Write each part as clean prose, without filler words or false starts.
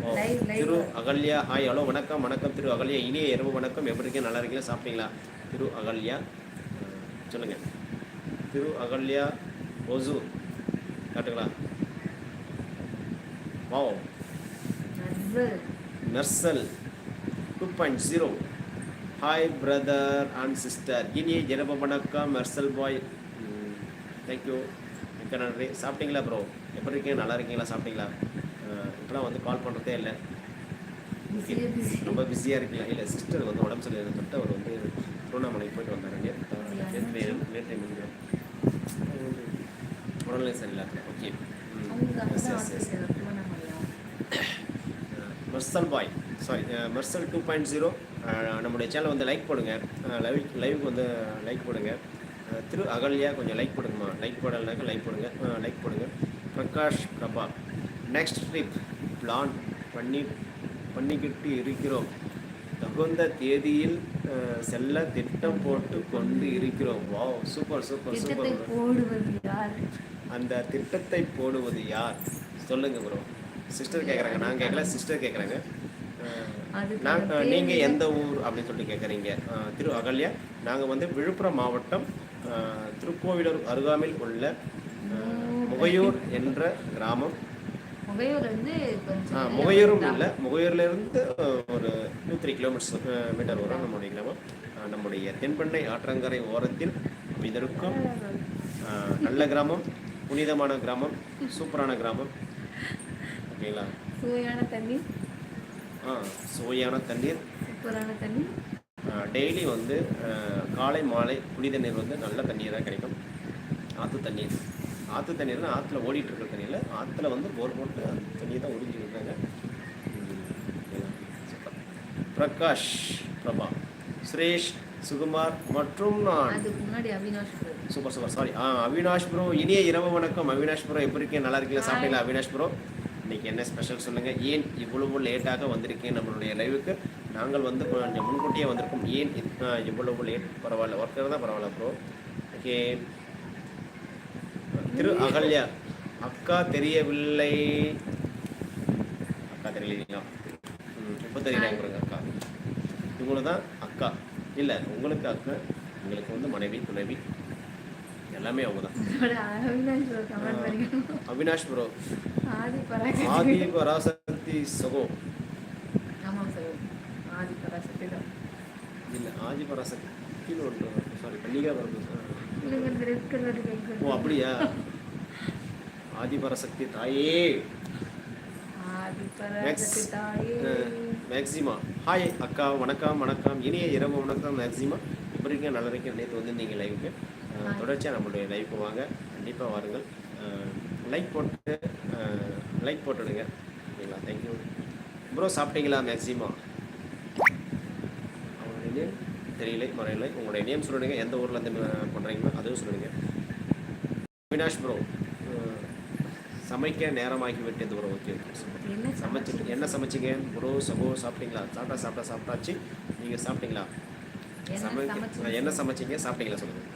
ஓ திரு Ahalya hi hello வணக்கம் வணக்கம் திரு அகல்யா இனிய இரவு வணக்கம். எப்படி இருக்கீங்க? நல்லா இருக்கீங்களா? சாப்பிட்டீங்களா? திரு அகல்யா சொல்லுங்கள். திரு அகல்யா ஓசு காட்டுங்களா? Wow Mersal 2.0 hi brother and sister இனிய இரவு வணக்கம் மெர்சல் பாய். தேங்க்யூ மிக்க நன்றி. சாப்பிட்டீங்களா ப்ரோ? எப்படி இருக்கீங்க? நல்லா இருக்கீங்களா? சாப்பிட்டீங்களா? இப்போலாம் வந்து கால் பண்ணுறதே இல்லை, ரொம்ப பிஸியாக இருக்கீங்களா? இல்லை சிஸ்டர் வந்து உடம்பு சரியில்லை சொல்லிட்டு அவர் வந்து திருவண்ணாமலைக்கு போயிட்டு வந்தார். நேற்று முடிஞ்சிடும் உடல்நிலை சரியில்லை. ஓகே மெர்சல் பாய் சாரி மெர்சல் 2.0 நம்முடைய சேனலை வந்து லைக் போடுங்க. லைவுக்கு வந்து லைக் போடுங்க. திரு அகல்யா கொஞ்சம் லைக் போடுங்கம்மா. லைக் போடலைனாக்க லைக் போடுங்க. லைக் போடுங்க. Prakash Prabha next trip plan பண்ணிக்கிட்டு இருக்கிறோம். தகுந்த தேதியில் செல்ல திட்டம் போட்டு கொண்டு இருக்கிறோம். Wow super super super. அந்த திட்டத்தை போடுவது யார் சொல்லுங்க ப்ரோ. சிஸ்டர் கேட்குறாங்க, நான் கேட்கல, சிஸ்டர் கேட்குறாங்க. நீங்கள் எந்த ஊர் அப்படின்னு சொல்லிட்டு கேட்குறீங்க? திரு அகல்யா நாங்கள் வந்து விழுப்புரம் மாவட்டம் திருக்கோவிலூர் அருகாமையில் உள்ள முகையூர் என்ற கிராமம். முகையூரும் இல்லை, முகையூர்லேருந்து ஒரு 2-3 கிலோமீட்டர் வரும் நம்முடைய கிராமம். நம்முடைய தென்பெண்ணை ஆற்றங்கரை ஓரத்தில் இதற்கும் நல்ல கிராமம், புனிதமான கிராமம், சூப்பரான கிராமம். ஓகேங்களா? சுவையான தண்ணீர், சுவையான தண்ணீர், சூப்பரான தண்ணீர். டெய்லி வந்து காலை மாலை புனித நீர் வந்து நல்ல தண்ணீராக கிடைக்கும். ஆற்று தண்ணீர், ஆற்று தண்ணீர்னா ஆற்றுல ஓடிட்டு இருக்கிற தண்ணியில், ஆற்றுல வந்து போர் போட்டு அந்த தண்ணியை தான் ஓடிட்டு இருக்காங்க. பிரகாஷ் பிரபா சுரேஷ் சுகுமார் மற்றும் நான் super super sorry Avinash bro இனிய இரவு வணக்கம். அவினாஷ் ப்ரோ எப்படி இருக்கீங்க? நல்லா இருக்கீங்களா? சாப்பிட்டீங்களா? அவினாஷ் ப்ரோ இன்றைக்கி என்ன ஸ்பெஷல் சொல்லுங்கள். ஏன் இவ்வளவு லேட்டாக வந்திருக்கேன் நம்மளுடைய லைவுக்கு? நாங்கள் வந்து கொஞ்சம் முன்கூட்டியே வந்திருக்கோம். ஏன் இவ்வளவு லேட்? பரவாயில்ல, ஒர்க்கர் தான் பரவாயில்ல ப்ரோ. ஓகே திரு அகல்யா அக்கா தெரியவில்லை. அக்கா தெரியலைங்களா? இப்போ தெரியல அக்கா. இவங்களுக்கு தான் அக்கா இல்லை, உங்களுக்கு அக்கா, உங்களுக்கு வந்து மனைவி துணைவி எல்லாமே அவங்க தான். அவினாஷ் ப்ரோ ஆதி பராசக்தி சகோ இல்லை ஆதி பராசக்தின்னு ஒன்று சாரி கன்னிகா வருது. ஓ அப்படியா? ஆதி பராசக்தி தாயே மேக்ஸிமா ஹாய் அக்கா வணக்கம் வணக்கம் இனிய இரவு வணக்கம் மேக்ஸிமா. இப்படி இருக்க நல்லா இருக்க. நேற்று வந்து நீங்கள் லைவுக்கு தொடர்ச்சியாக நம்மளுடைய லைவுக்கு வாங்க, கண்டிப்பாக வாருங்கள். லைக் போட்டுடுங்க. ஓகேங்களா? Thank you bro. சாப்பிட்டீங்களா? மேக்ஸிமா அவங்களுடைய நேம் தெரியலை மறையில்லை. உங்களுடைய நேம் சொல்லுங்க, எந்த ஊர்லேருந்து பண்ணுறீங்களோ அதுவும் சொல்லுங்க. அவினாஷ் ப்ரோ சமைக்க நேரமாகி விட்டது ப்ரோ. ஓகே ஓகே சமைச்சிட்டு என்ன சமைச்சிங்க ப்ரோ? சகோ சாப்பிட்டீங்களா? சாப்பிட்டாச்சு. நீங்கள் சாப்பிட்டீங்களா? என்ன சமைச்சிங்க? சாப்பிட்டீங்களா சொல்லுங்கள்.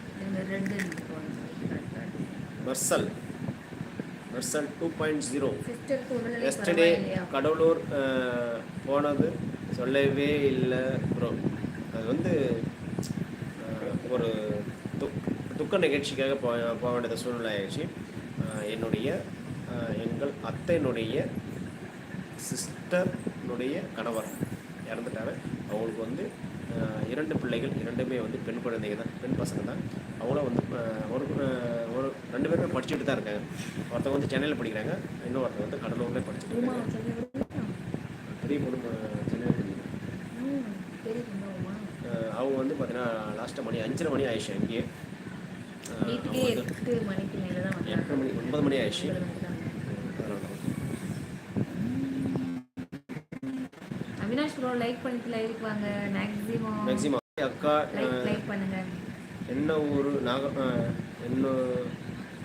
மெர்சல் 2.0 எஸ்டர்டே கடலூர் போனது சொல்லவே இல்லை ப்ரோ. அது வந்து ஒரு துக்க நிகழ்ச்சிக்காக போக வேண்டிய சூழ்நிலை ஆயிடுச்சு. எங்கள் அத்தையினுடைய சிஸ்டர்னுடைய கணவர் இறந்துட்டார். அவங்களுக்கு வந்து 2 பிள்ளைகள், 2மே வந்து பெண் குழந்தைங்க தான், பெண் பசங்க தான். அவங்களும் வந்து ஒரு 2 பேருமே படிச்சுட்டு தான் இருக்காங்க. ஒருத்தவங்க வந்து சென்னையில் படிக்கிறாங்க, இன்னொருத்தவங்க வந்து கடலூரில் படிச்சுட்டு இருக்காங்க. பெரிய பொண்ணு சென்னையில் படிக்கிறாங்க. அவங்க வந்து பார்த்தீங்கன்னா லாஸ்ட்டாக 5:30 மணி ஆயிடுச்சு. அங்கேயே 8 மணி 9 மணி ஆயிடுச்சு. அவினாஷ் ப்ரோ லைக் பண்ணிட்டு லைக் வாங்க. மேக்ஸிமம் அக்கா லைக் பண்ணுங்க. என்ன ஊர்? என்ன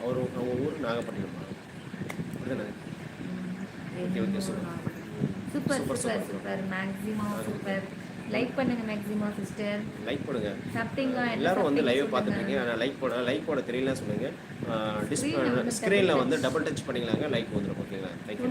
அவங்க ஊர் நாகப்பட்டினம். அப்படிதானே? Okay okay super maximum super. Like பண்ணுங்க மேக்ஸிமம் சிஸ்டர். லைக் போடுங்க. சாப்பிட்டீங்களா? எல்லாரும் வந்து லைவ் பார்த்துட்டு இருக்கீங்க. ஆனால் லைக் போட தெரியல சொல்லுங்க. ஸ்க்ரீனில் வந்து டபுள் டச் பண்ணிக்கலாங்க, லைக் வந்துடும். ஓகேங்களா? லைக்